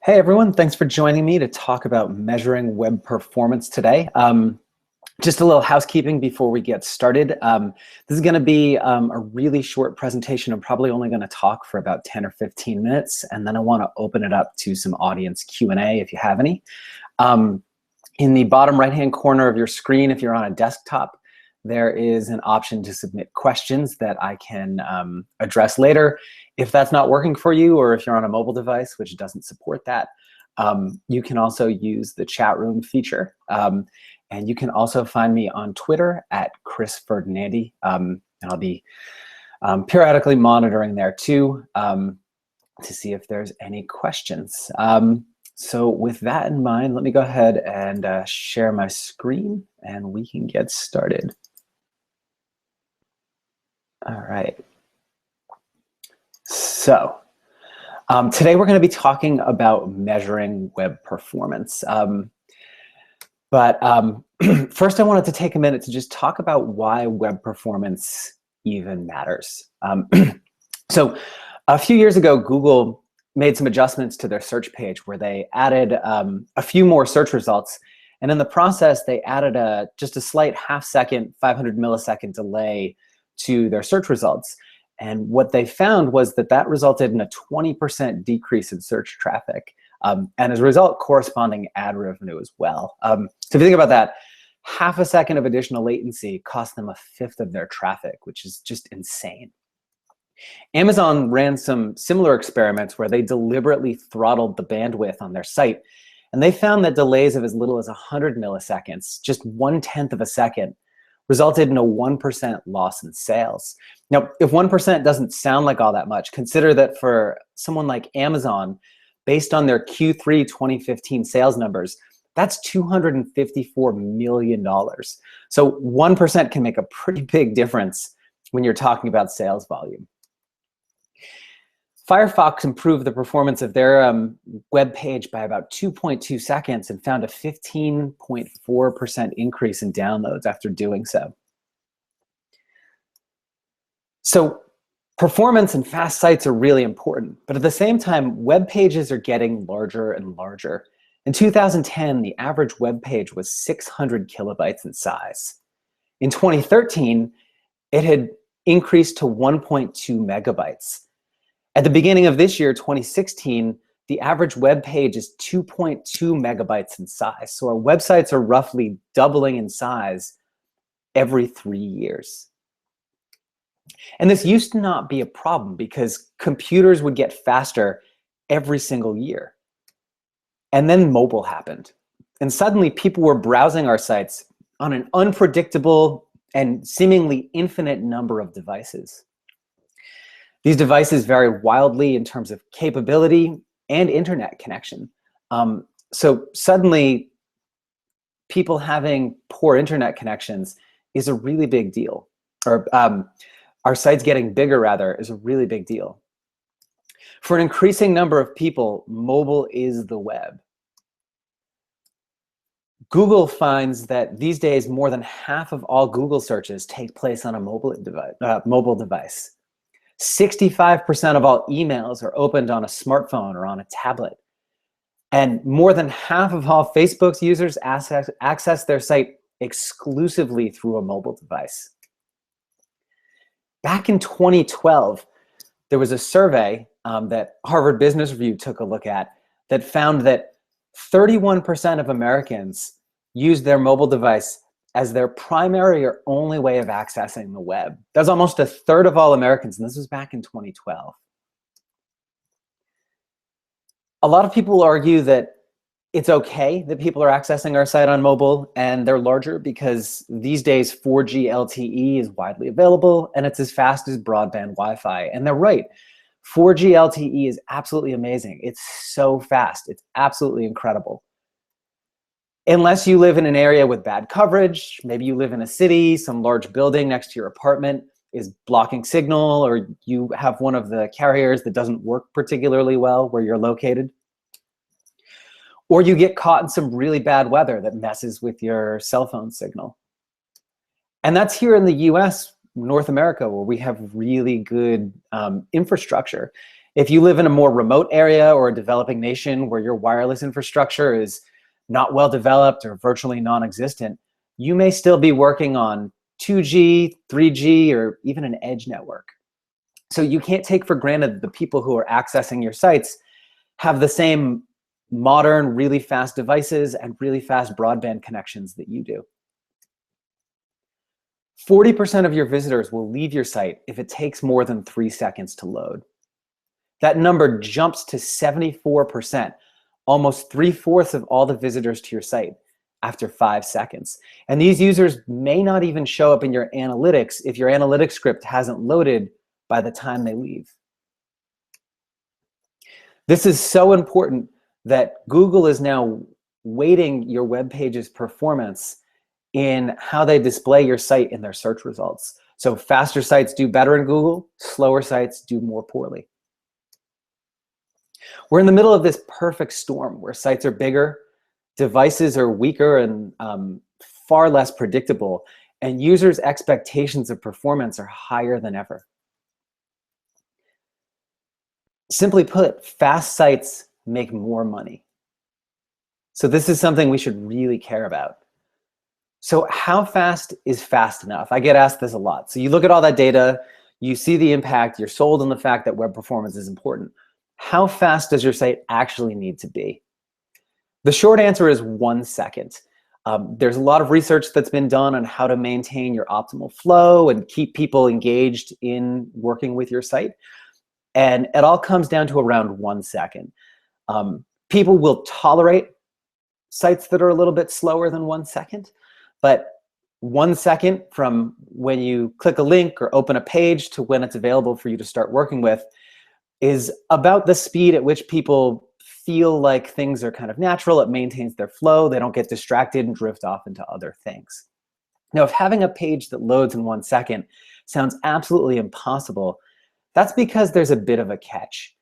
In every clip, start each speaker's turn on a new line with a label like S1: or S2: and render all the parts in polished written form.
S1: Hey everyone, thanks for joining me to talk about measuring web performance today. Just a little housekeeping before we get started. This is going to be a really short presentation. I'm probably only going to talk for about 10 or 15 minutes, and then I want to open it up to some audience Q&A if you have any. In the bottom right-hand corner of your screen, if you're on a desktop, there is an option to submit questions that I can address later. If that's not working for you, or if you're on a mobile device which doesn't support that, you can also use the chat room feature. And you can also find me on Twitter at Chris Ferdinandi, and I'll be periodically monitoring there too to see if there's any questions. So with that in mind, let me go ahead and share my screen and we can get started. All right. So today we're going to be talking about measuring web performance. First I wanted to take a minute to just talk about why web performance even matters. So a few years ago, Google made some adjustments to their search page where they added a few more search results. And in the process, they added just a slight half-second, 500 millisecond delay to their search results. And what they found was that that resulted in a 20% decrease in search traffic. And as a result, corresponding ad revenue as well. So if you think about that, half a second of additional latency cost them a fifth of their traffic, which is just insane. Amazon ran some similar experiments where they deliberately throttled the bandwidth on their site. And they found that delays of as little as 100 milliseconds, just 1/10 of a second, resulted in a 1% loss in sales. Now, if 1% doesn't sound like all that much, consider that for someone like Amazon, based on their Q3 2015 sales numbers, that's $254 million. So 1% can make a pretty big difference when you're talking about sales volume. Firefox improved the performance of their web page by about 2.2 seconds and found a 15.4% increase in downloads after doing so. So performance and fast sites are really important, but at the same time, web pages are getting larger and larger. In 2010, the average web page was 600 kilobytes in size. In 2013, it had increased to 1.2 megabytes. At the beginning of this year, 2016, the average web page is 2.2 megabytes in size. So our websites are roughly doubling in size every 3 years. And this used to not be a problem because computers would get faster every single year. And then mobile happened. And suddenly people were browsing our sites on an unpredictable and seemingly infinite number of devices. These devices vary wildly in terms of capability and internet connection. So suddenly, people having poor internet connections is a really big deal. Or our sites getting bigger, rather, is a really big deal. For an increasing number of people, mobile is the web. Google finds that these days, more than half of all Google searches take place on a mobile device. 65% of all emails are opened on a smartphone or on a tablet. And more than half of all Facebook's users access their site exclusively through a mobile device. Back in 2012, there was a survey that Harvard Business Review took a look at that found that 31% of Americans use their mobile device as their primary or only way of accessing the web. That's almost a third of all Americans, and this was back in 2012. A lot of people argue that it's okay that people are accessing our site on mobile and they're larger because these days 4G LTE is widely available and it's as fast as broadband Wi-Fi. And they're right. 4G LTE is absolutely amazing. It's so fast. It's absolutely incredible. Unless you live in an area with bad coverage, maybe you live in a city, some large building next to your apartment is blocking signal, or you have one of the carriers that doesn't work particularly well where you're located. Or you get caught in some really bad weather that messes with your cell phone signal. And that's here in the US, North America, where we have really good infrastructure. If you live in a more remote area or a developing nation where your wireless infrastructure is not well developed or virtually non-existent, you may still be working on 2G, 3G, or even an edge network. So you can't take for granted that the people who are accessing your sites have the same modern, really fast devices and really fast broadband connections that you do. 40% of your visitors will leave your site if it takes more than 3 seconds to load. That number jumps to 74%, almost 3/4 of all the visitors to your site after 5 seconds. And these users may not even show up in your analytics if your analytics script hasn't loaded by the time they leave. This is so important that Google is now weighting your web page's performance in how they display your site in their search results. So faster sites do better in Google, slower sites do more poorly. We're in the middle of this perfect storm where sites are bigger, devices are weaker and far less predictable, and users' expectations of performance are higher than ever. Simply put, fast sites make more money. So this is something we should really care about. So how fast is fast enough? I get asked this a lot. So you look at all that data, you see the impact, you're sold on the fact that web performance is important. How fast does your site actually need to be? The short answer is 1 second. There's a lot of research that's been done on how to maintain your optimal flow and keep people engaged in working with your site. And it all comes down to around 1 second. People will tolerate sites that are a little bit slower than 1 second, but 1 second from when you click a link or open a page to when it's available for you to start working with is about the speed at which people feel like things are kind of natural. It maintains their flow. They don't get distracted and drift off into other things. Now, if having a page that loads in 1 second sounds absolutely impossible, that's because there's a bit of a catch.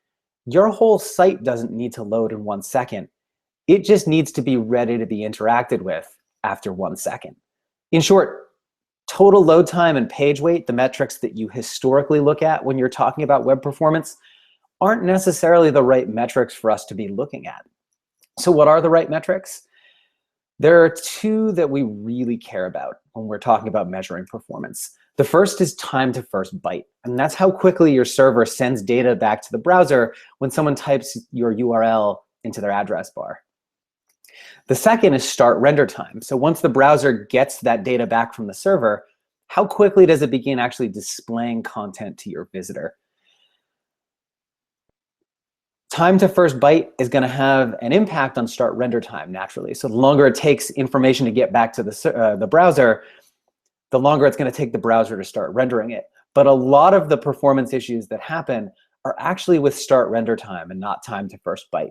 S1: Your whole site doesn't need to load in 1 second. It just needs to be ready to be interacted with after 1 second. In short, total load time and page weight, the metrics that you historically look at when you're talking about web performance, aren't necessarily the right metrics for us to be looking at. So what are the right metrics? There are two that we really care about when we're talking about measuring performance. The first is time to first byte, and that's how quickly your server sends data back to the browser when someone types your URL into their address bar. The second is start render time. So once the browser gets that data back from the server, how quickly does it begin actually displaying content to your visitor? Time to first byte is going to have an impact on start render time naturally. So the longer it takes information to get back to the browser, the longer it's going to take the browser to start rendering it. But a lot of the performance issues that happen are actually with start render time and not time to first byte.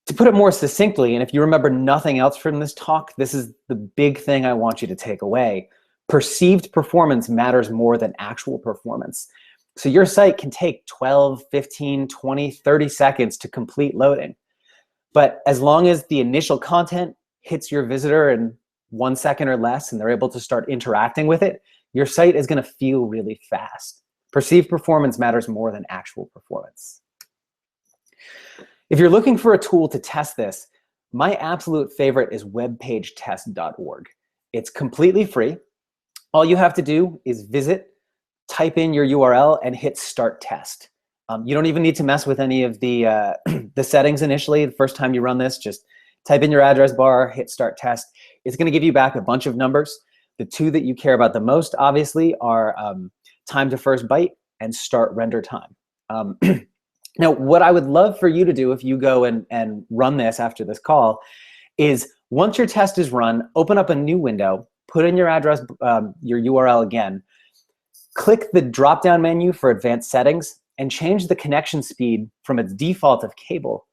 S1: To put it more succinctly, and if you remember nothing else from this talk, this is the big thing I want you to take away. Perceived performance matters more than actual performance. So your site can take 12, 15, 20, 30 seconds to complete loading. But as long as the initial content hits your visitor in 1 second or less and they're able to start interacting with it, your site is going to feel really fast. Perceived performance matters more than actual performance. If you're looking for a tool to test this, my absolute favorite is webpagetest.org. It's completely free. All you have to do is visit, type in your URL, and hit Start Test. You don't even need to mess with any of the settings initially. The first time you run this, just type in your address bar, hit Start Test. It's going to give you back a bunch of numbers. The two that you care about the most, obviously, are time to first byte and start render time. Now, what I would love for you to do if you go and run this after this call is once your test is run, open up a new window, put in your address, your URL again, click the drop-down menu for advanced settings, and change the connection speed from its default of cable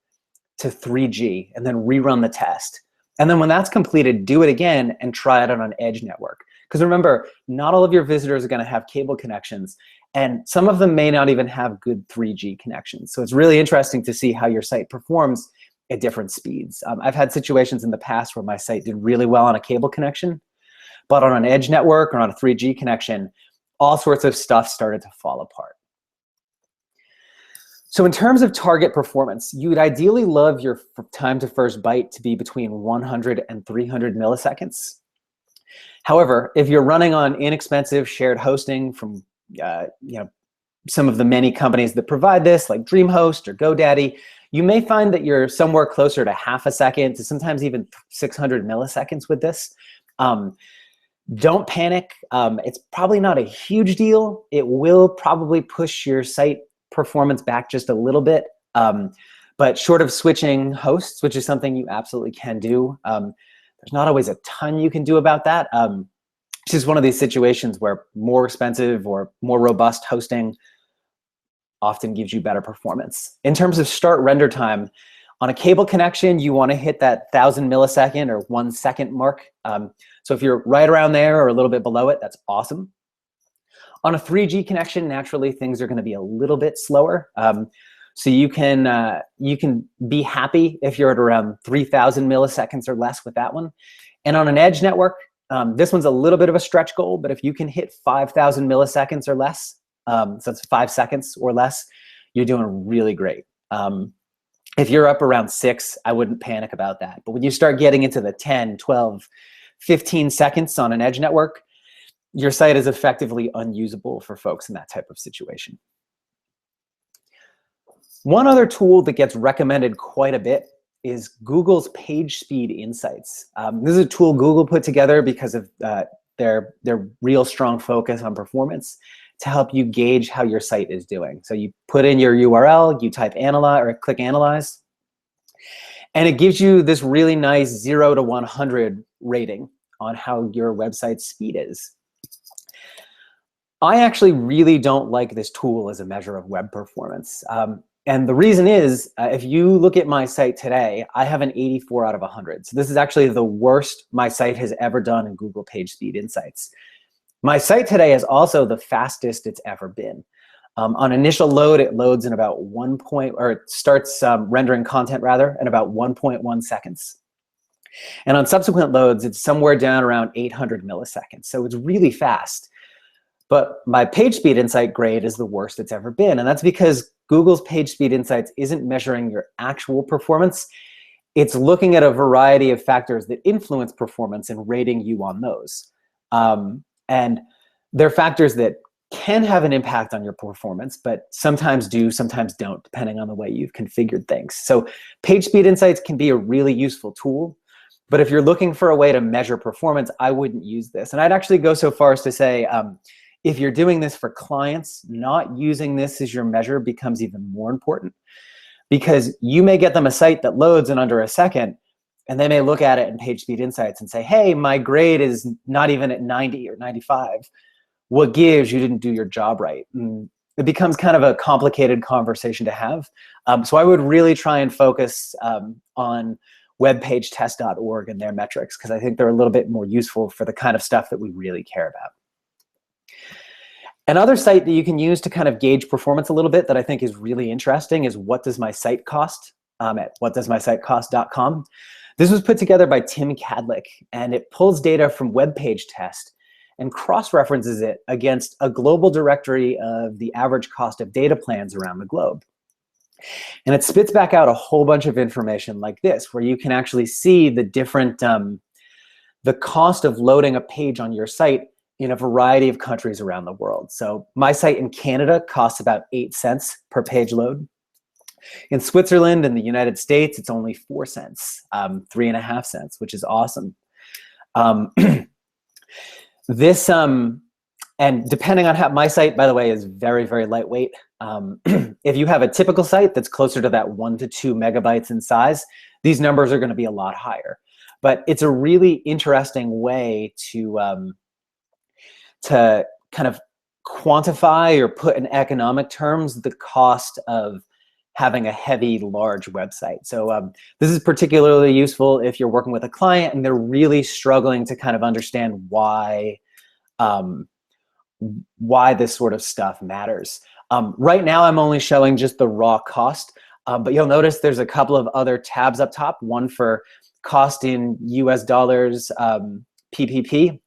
S1: to 3G, and then rerun the test. And then when that's completed, do it again and try it on an edge network. Because remember, not all of your visitors are going to have cable connections, and some of them may not even have good 3G connections. So it's really interesting to see how your site performs at different speeds. I've had situations in the past where my site did really well on a cable connection, but on an edge network or on a 3G connection, all sorts of stuff started to fall apart. So in terms of target performance, you would ideally love your time to first byte to be between 100 and 300 milliseconds. However, if you're running on inexpensive shared hosting from some of the many companies that provide this, like DreamHost or GoDaddy, you may find that you're somewhere closer to half a second to sometimes even 600 milliseconds with this. Don't panic. It's probably not a huge deal. It will probably push your site performance back just a little bit. But short of switching hosts, which is something you absolutely can do, there's not always a ton you can do about that. It's just one of these situations where more expensive or more robust hosting often gives you better performance. In terms of start render time, on a cable connection, you want to hit that 1,000 millisecond or 1 second mark. So if you're right around there or a little bit below it, that's awesome. On a 3G connection, naturally, things are going to be a little bit slower. So you can be happy if you're at around 3,000 milliseconds or less with that one. And on an edge network, this one's a little bit of a stretch goal, but if you can hit 5,000 milliseconds or less, so that's 5 seconds or less, you're doing really great. If you're up around 6, I wouldn't panic about that. But when you start getting into the 10, 12, 15 seconds on an edge network, your site is effectively unusable for folks in that type of situation. One other tool that gets recommended quite a bit is Google's PageSpeed Insights. This is a tool Google put together because of their real strong focus on performance to help you gauge how your site is doing. So you put in your URL, you type analyze or click analyze, and it gives you this really nice 0 to 100 rating on how your website's speed is. I actually really don't like this tool as a measure of web performance. And the reason is, if you look at my site today, I have an 84 out of 100. So this is actually the worst my site has ever done in Google PageSpeed Insights. My site today is also the fastest it's ever been. On initial load, it loads in about it starts rendering content rather in about 1.1 seconds. And on subsequent loads, it's somewhere down around 800 milliseconds. So it's really fast. But my PageSpeed Insight grade is the worst it's ever been. And that's because Google's PageSpeed Insights isn't measuring your actual performance. It's looking at a variety of factors that influence performance and rating you on those. And they're factors that can have an impact on your performance, but sometimes do, sometimes don't, depending on the way you've configured things. So PageSpeed Insights can be a really useful tool, but if you're looking for a way to measure performance, I wouldn't use this. And I'd actually go so far as to say, if you're doing this for clients, not using this as your measure becomes even more important, because you may get them a site that loads in under a second, and they may look at it in PageSpeed Insights and say, hey, my grade is not even at 90 or 95. What gives? You didn't do your job right. And it becomes kind of a complicated conversation to have. So I would really try and focus on webpagetest.org and their metrics, because I think they're a little bit more useful for the kind of stuff that we really care about. Another site that you can use to kind of gauge performance a little bit that I think is really interesting is What Does My Site Cost? At whatdoesmysitecost.com. This was put together by Tim Cadlick, and it pulls data from WebPageTest and cross-references it against a global directory of the average cost of data plans around the globe. And it spits back out a whole bunch of information like this, where you can actually see the different, the cost of loading a page on your site in a variety of countries around the world. So my site in Canada costs about 8 cents per page load. In Switzerland and the United States, it's only 4 cents, 3.5 cents, which is awesome. And depending on how, my site, by the way, is very, very lightweight. If you have a typical site that's closer to that 1 to 2 megabytes in size, these numbers are going to be a lot higher. But it's a really interesting way to kind of quantify or put in economic terms the cost of having a heavy, large website. So this is particularly useful if you're working with a client and they're really struggling to kind of understand why this sort of stuff matters. Right now, I'm only showing just the raw cost, but you'll notice there's a couple of other tabs up top, one for cost in US dollars, PPP,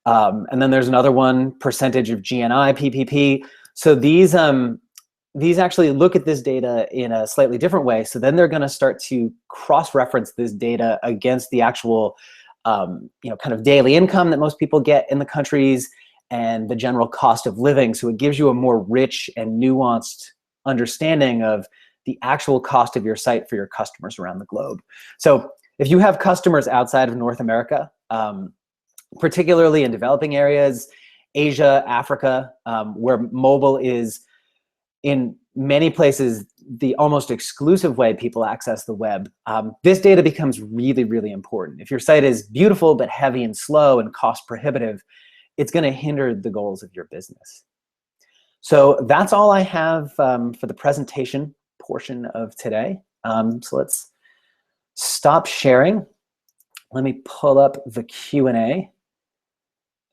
S1: and then there's another one, percentage of GNI, PPP. So these these actually look at this data in a slightly different way. So then they're going to start to cross-reference this data against the actual kind of daily income that most people get in the countries and the general cost of living. So it gives you a more rich and nuanced understanding of the actual cost of your site for your customers around the globe. So if you have customers outside of North America, particularly in developing areas, Asia, Africa, where mobile is in many places the almost exclusive way people access the web, this data becomes really, really important. If your site is beautiful but heavy and slow and cost prohibitive, it's going to hinder the goals of your business. So that's all I have for the presentation portion of today. So let's stop sharing. Let me pull up the Q&A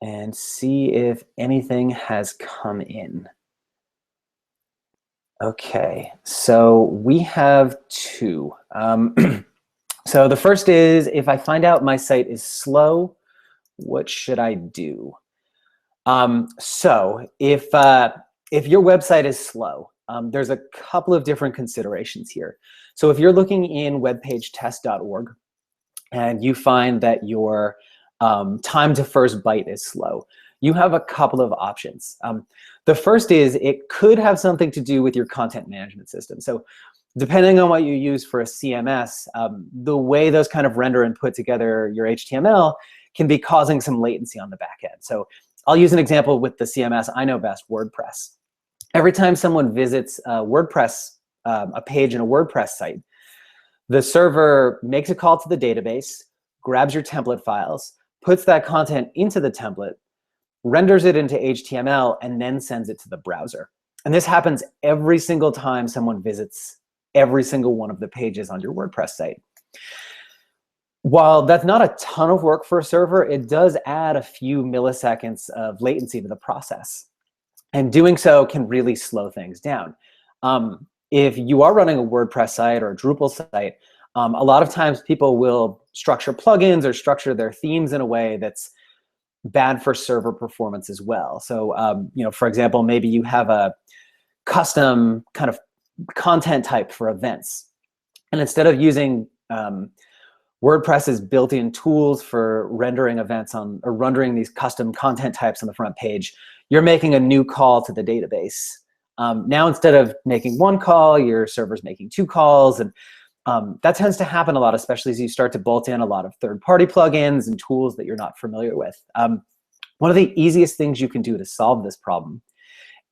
S1: and see if anything has come in. Okay, so we have two. So the first is, if I find out my site is slow, what should I do? So if your website is slow, there's a couple of different considerations here. So if you're looking in webpagetest.org and you find that your time to first byte is slow, you have a couple of options. The first is it could have something to do with your content management system. So depending on what you use for a CMS, the way those kind of render and put together your HTML can be causing some latency on the back end. So I'll use an example with the CMS I know best, WordPress. Every time someone visits a page in a WordPress site, the server makes a call to the database, grabs your template files, puts that content into the template, renders it into HTML, and then sends it to the browser. And this happens every single time someone visits every single one of the pages on your WordPress site. While that's not a ton of work for a server, it does add a few milliseconds of latency to the process. And doing so can really slow things down. If you are running a WordPress site or a Drupal site, a lot of times people will structure plugins or structure their themes in a way that's bad for server performance as well. So, for example, maybe you have a custom kind of content type for events. And instead of using WordPress's built-in tools for rendering events or rendering these custom content types on the front page, you're making a new call to the database. Now, instead of making one call, your server's making two calls. And that tends to happen a lot, especially as you start to bolt in a lot of third-party plugins and tools that you're not familiar with. One of the easiest things you can do to solve this problem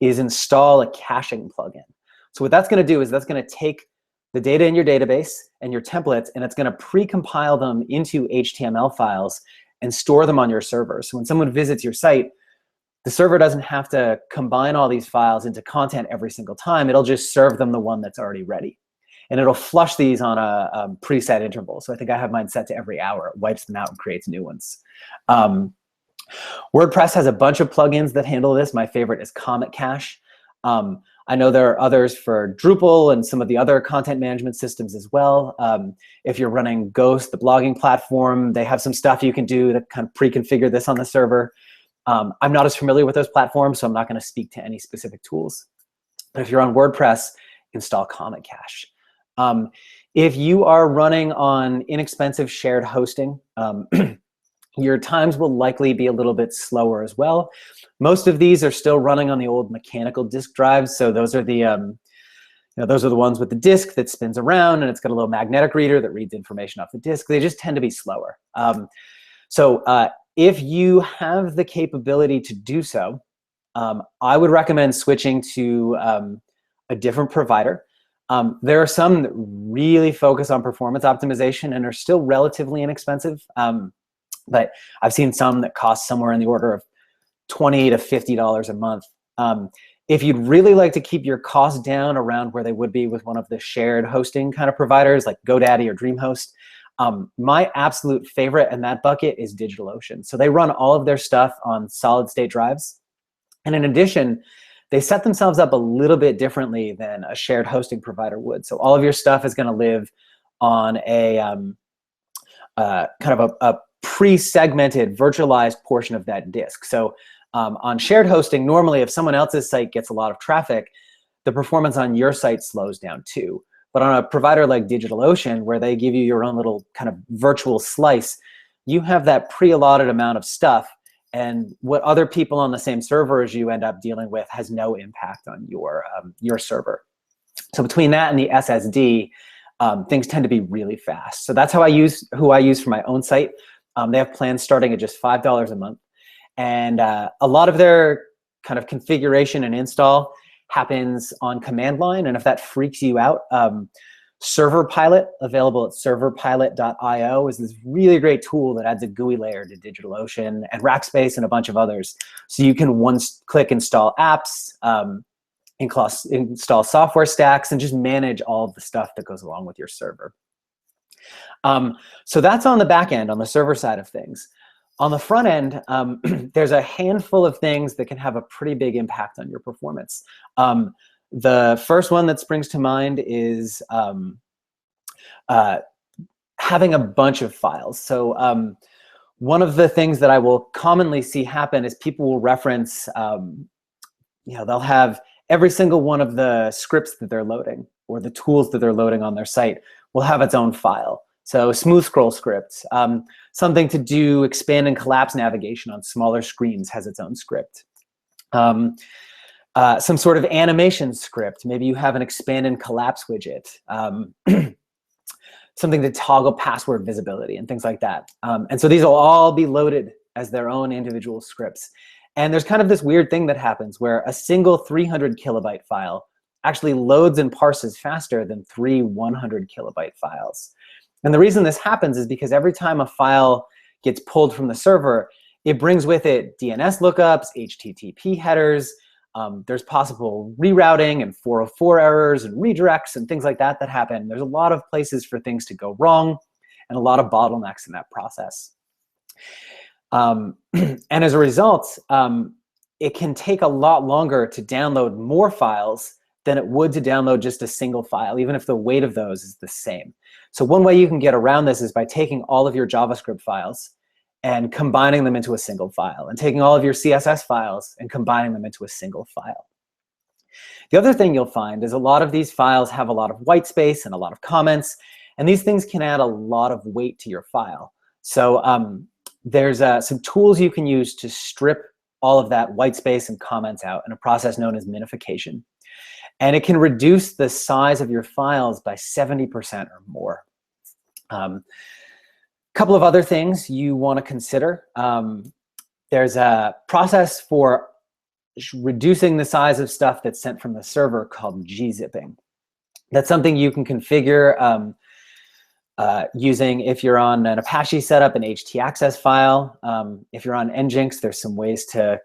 S1: is install a caching plugin. So what that's going to do is that's going to take the data in your database and your templates, and it's going to pre-compile them into HTML files and store them on your server. So when someone visits your site, the server doesn't have to combine all these files into content every single time. It'll just serve them the one that's already ready. And it'll flush these on a preset interval. So I think I have mine set to every hour. It wipes them out and creates new ones. WordPress has a bunch of plugins that handle this. My favorite is Comet Cache. I know there are others for Drupal and some of the other content management systems as well. If you're running Ghost, the blogging platform, they have some stuff you can do to kind of pre-configure this on the server. I'm not as familiar with those platforms, so I'm not going to speak to any specific tools. But if you're on WordPress, install Comet Cache. If you are running on inexpensive shared hosting, your times will likely be a little bit slower as well. Most of these are still running on the old mechanical disk drives, so those are the those are the ones with the disk that spins around, and it's got a little magnetic reader that reads information off the disk. They just tend to be slower. If you have the capability to do so, I would recommend switching to a different provider. There are some that really focus on performance optimization and are still relatively inexpensive. But I've seen some that cost somewhere in the order of $20 to $50 a month. If you'd really like to keep your costs down around where they would be with one of the shared hosting kind of providers like GoDaddy or DreamHost, my absolute favorite in that bucket is DigitalOcean. So they run all of their stuff on solid state drives. And in addition, they set themselves up a little bit differently than a shared hosting provider would. So all of your stuff is going to live on a kind of a pre-segmented, virtualized portion of that disk. So on shared hosting, normally if someone else's site gets a lot of traffic, the performance on your site slows down too. But on a provider like DigitalOcean, where they give you your own little kind of virtual slice, you have that pre-allotted amount of stuff, and what other people on the same server as you end up dealing with has no impact on your server. So between that and the SSD, things tend to be really fast. So that's who I use for my own site. They have plans starting at just $5 a month. And a lot of their kind of configuration and install happens on command line. And if that freaks you out, Server Pilot, available at serverpilot.io, is this really great tool that adds a GUI layer to DigitalOcean and Rackspace and a bunch of others. So you can one-click install apps, install software stacks, and just manage all of the stuff that goes along with your server. So that's on the back end, on the server side of things. On the front end, there's a handful of things that can have a pretty big impact on your performance. The first one that springs to mind is having a bunch of files. So one of the things that I will commonly see happen is people will reference, they'll have every single one of the scripts that they're loading or the tools that they're loading on their site will have its own file. So smooth scroll scripts, something to do expand and collapse navigation on smaller screens has its own script. Some sort of animation script. Maybe you have an expand and collapse widget. Something to toggle password visibility and things like that. And so these will all be loaded as their own individual scripts. And there's kind of this weird thing that happens where a single 300 kilobyte file actually loads and parses faster than 3 100 kilobyte files. And the reason this happens is because every time a file gets pulled from the server, it brings with it DNS lookups, HTTP headers, there's possible rerouting and 404 errors and redirects and things like that that happen. There's a lot of places for things to go wrong and a lot of bottlenecks in that process. And as a result, it can take a lot longer to download more files than it would to download just a single file, even if the weight of those is the same. So one way you can get around this is by taking all of your JavaScript files and combining them into a single file, and taking all of your CSS files and combining them into a single file. The other thing you'll find is a lot of these files have a lot of white space and a lot of comments, and these things can add a lot of weight to your file. So there's some tools you can use to strip all of that white space and comments out in a process known as minification. And it can reduce the size of your files by 70% or more. Couple of other things you want to consider. There's a process for reducing the size of stuff that's sent from the server called GZipping. That's something you can configure using, if you're on an Apache setup, an htaccess file. If you're on Nginx, there's some ways to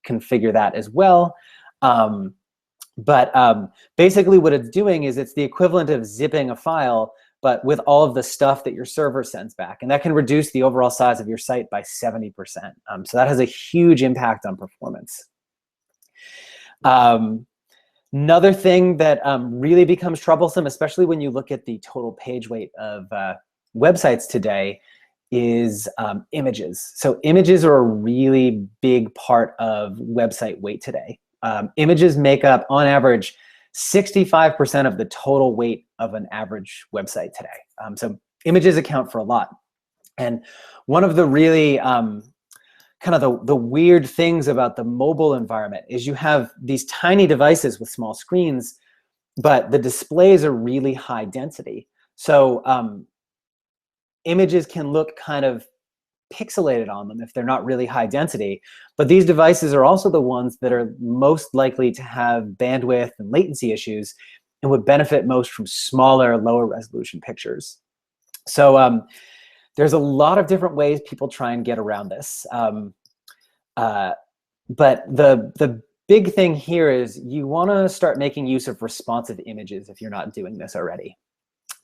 S1: configure that as well. But basically what it's doing is it's the equivalent of zipping a file, but with all of the stuff that your server sends back. And that can reduce the overall size of your site by 70%. So that has a huge impact on performance. Another thing that really becomes troublesome, especially when you look at the total page weight of websites today, is images. So images are a really big part of website weight today. Images make up, on average, 65% of the total weight of an average website today. So images account for a lot. And one of the really kind of the weird things about the mobile environment is you have these tiny devices with small screens, but the displays are really high density. So images can look kind of pixelated on them if they're not really high density. But these devices are also the ones that are most likely to have bandwidth and latency issues and would benefit most from smaller, lower resolution pictures. So there's a lot of different ways people try and get around this. But the big thing here is you want to start making use of responsive images if you're not doing this already.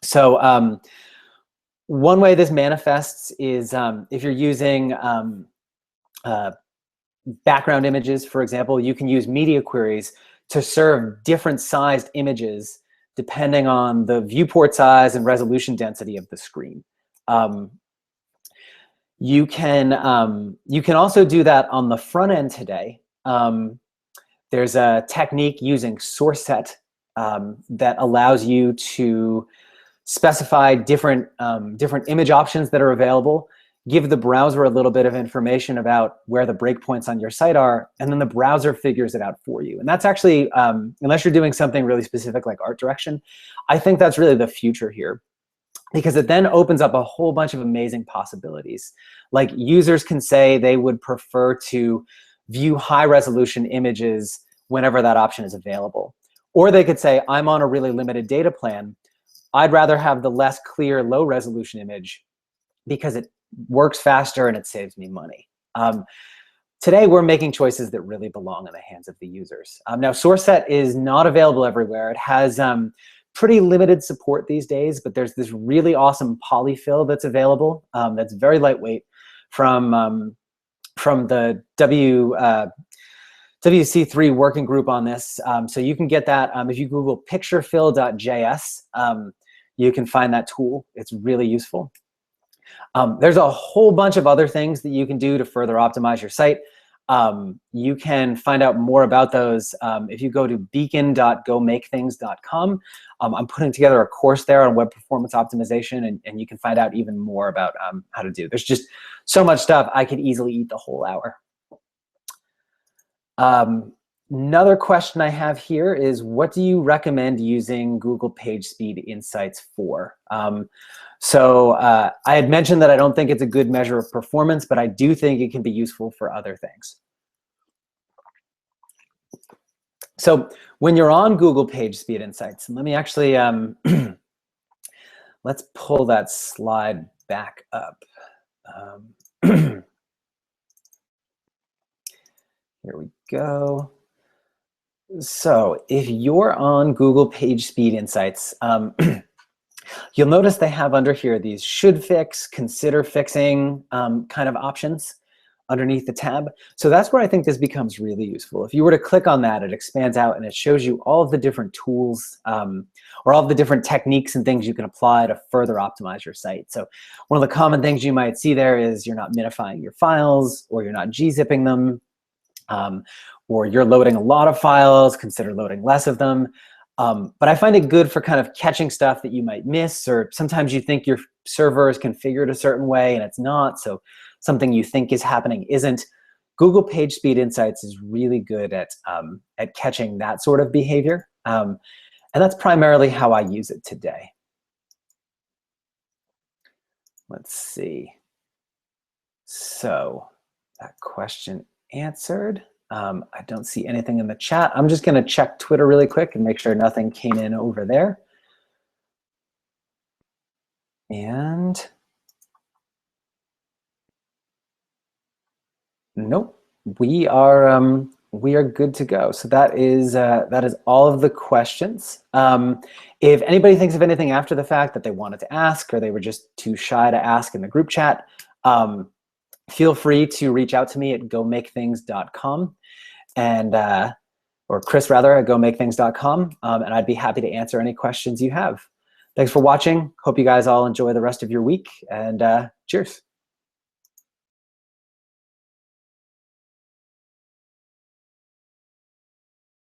S1: So one way this manifests is if you're using background images, for example, you can use media queries to serve different sized images depending on the viewport size and resolution density of the screen. You can also do that on the front end today. There's a technique using source set that allows you to specify different image options that are available, give the browser a little bit of information about where the breakpoints on your site are, and then the browser figures it out for you. And that's actually, unless you're doing something really specific like art direction, I think that's really the future here, because it then opens up a whole bunch of amazing possibilities. Like users can say they would prefer to view high resolution images whenever that option is available. Or they could say, I'm on a really limited data plan. I'd rather have the less clear, low resolution image because it works faster and it saves me money. Today, we're making choices that really belong in the hands of the users. Now, SourceSet is not available everywhere. It has pretty limited support these days, but there's this really awesome polyfill that's available that's very lightweight from the WC3 working group on this. So you can get that if you Google picturefill.js, you can find that tool. It's really useful. There's a whole bunch of other things that you can do to further optimize your site. You can find out more about those if you go to beacon.gomakethings.com. I'm putting together a course there on web performance optimization, and you can find out even more about how to do. There's just so much stuff. I could easily eat the whole hour. Another question I have here is, what do you recommend using Google PageSpeed Insights for? So I had mentioned that I don't think it's a good measure of performance, but I do think it can be useful for other things. So when you're on Google PageSpeed Insights, and let me actually, let's pull that slide back up. Here we go. So if you're on Google PageSpeed Insights, you'll notice they have under here these should fix, consider fixing kind of options underneath the tab. So that's where I think this becomes really useful. If you were to click on that, it expands out and it shows you all of the different tools or all of the different techniques and things you can apply to further optimize your site. So one of the common things you might see there is you're not minifying your files, or you're not GZipping them, or you're loading a lot of files, consider loading less of them. But I find it good for kind of catching stuff that you might miss, or sometimes you think your server is configured a certain way and it's not, so something you think is happening isn't. Google PageSpeed Insights is really good at catching that sort of behavior, and that's primarily how I use it today. Let's see. So that question answered. I don't see anything in the chat. I'm just going to check Twitter really quick and make sure nothing came in over there. And nope, we are good to go. So that is all of the questions. If anybody thinks of anything after the fact that they wanted to ask, or they were just too shy to ask in the group chat, feel free to reach out to me at gomakethings.com, and or Chris rather at gomakethings.com, and I'd be happy to answer any questions you have. Thanks for watching. Hope you guys all enjoy the rest of your week, and cheers.